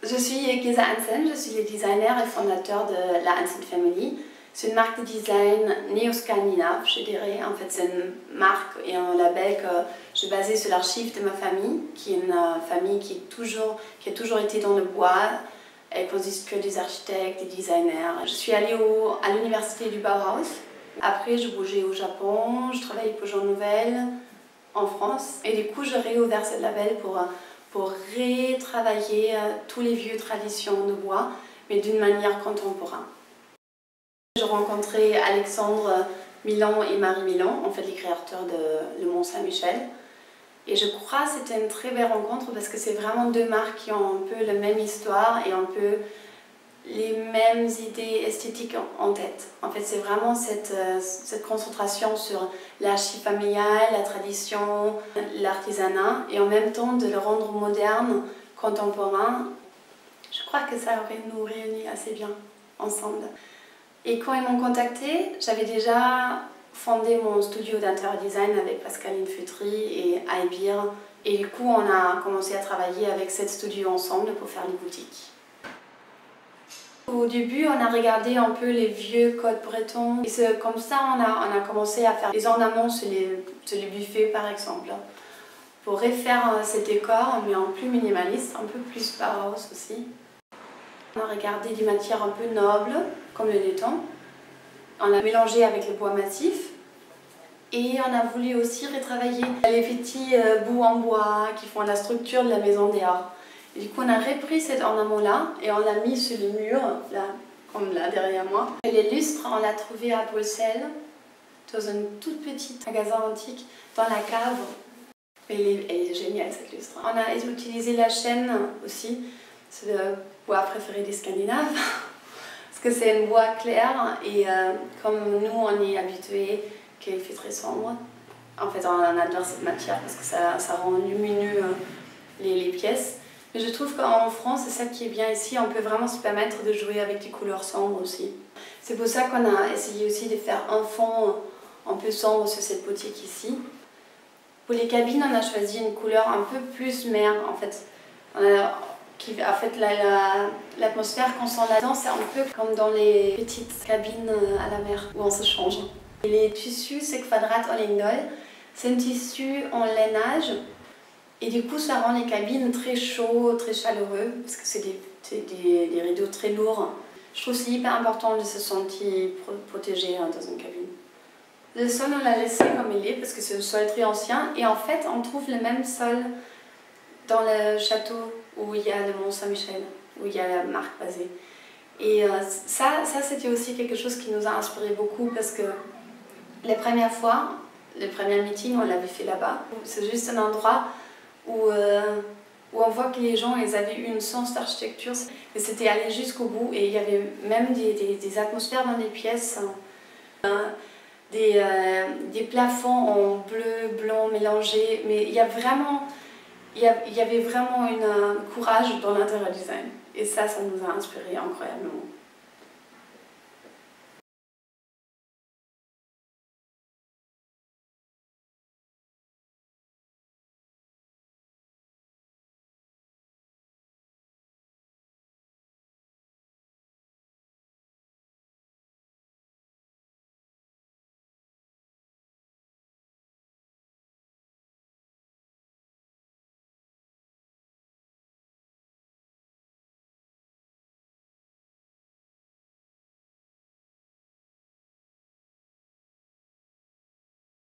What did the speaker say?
Je suis Gesa Hansen, je suis le designer et fondateur de la Hansen Family. C'est une marque de design néo-scandinave, je dirais. En fait, c'est une marque et un label que j'ai basé sur l'archive de ma famille, qui est une famille qui a toujours été dans le bois. Elle consiste que des architectes, des designers. Je suis allée à l'université du Bauhaus. Après, je bougeais au Japon, je travaillais pour Jean Nouvel en France. Et du coup, je réouvert ce label pour retravailler tous les vieux traditions de bois, mais d'une manière contemporaine. J'ai rencontré Alexandre Milan et Marie Milan, en fait les créateurs de Le Mont Saint-Michel. Et je crois que c'était une très belle rencontre parce que c'est vraiment deux marques qui ont un peu la même histoire et un peu les mêmes idées esthétiques en tête. En fait, c'est vraiment cette concentration sur l'archive familiale, la tradition, l'artisanat et en même temps de le rendre moderne, contemporain. Je crois que ça aurait nous réuni assez bien ensemble. Et quand ils m'ont contactée, j'avais déjà fondé mon studio d'intérieur design avec Pascaline Futry et Aibir. Et du coup, on a commencé à travailler avec cette studio ensemble pour faire les boutiques. Au début, on a regardé un peu les vieux codes bretons. Et c'est comme ça on a commencé à faire des ornements sur les buffets, par exemple. Pour refaire ces décors, mais en plus minimaliste, un peu plus Bauhaus aussi. On a regardé des matières un peu nobles, comme le laiton. On a mélangé avec le bois massif. Et on a voulu aussi retravailler les petits bouts en bois qui font la structure de la maison dehors. Et du coup, on a repris cet ornement-là et on l'a mis sur le mur, là, comme là derrière moi. Et les lustres, on l'a trouvé à Bruxelles, dans un tout petit magasin antique, dans la cave. Elle est géniale cette lustre. On a utilisé la chêne aussi, c'est le bois préféré des Scandinaves, parce que c'est un bois clair et comme nous on est habitués qu'il fait très sombre, en fait on adore cette matière parce que ça rend lumineux les pièces. Mais je trouve qu'en France, c'est ça qui est bien ici, on peut vraiment se permettre de jouer avec des couleurs sombres aussi. C'est pour ça qu'on a essayé aussi de faire un fond un peu sombre sur cette boutique ici. Pour les cabines, on a choisi une couleur un peu plus mer en fait. L'atmosphère qu'on sent là-dedans, c'est un peu comme dans les petites cabines à la mer où on se change. Et les tissus, c'est Kvadrat Ollingdal. C'est un tissu en lainage. Et du coup, ça rend les cabines très chaudes, très chaleureux, parce que c'est des rideaux très lourds. Je trouve que c'est hyper important de se sentir protégé dans une cabine. Le sol, on l'a laissé comme il est, parce que c'est un sol très ancien. Et en fait, on trouve le même sol dans le château où il y a le Mont Saint-Michel, où il y a la marque basée. Et ça c'était aussi quelque chose qui nous a inspiré beaucoup, parce que les premières fois, le premier meeting, on l'avait fait là-bas. C'est juste un endroit où on voit que les gens ils avaient eu une sens d'architecture et c'était allé jusqu'au bout et il y avait même des atmosphères dans les pièces, des plafonds en bleu, blanc mélangés, mais il y avait vraiment un courage dans l'intérieur design et ça nous a inspiré incroyablement.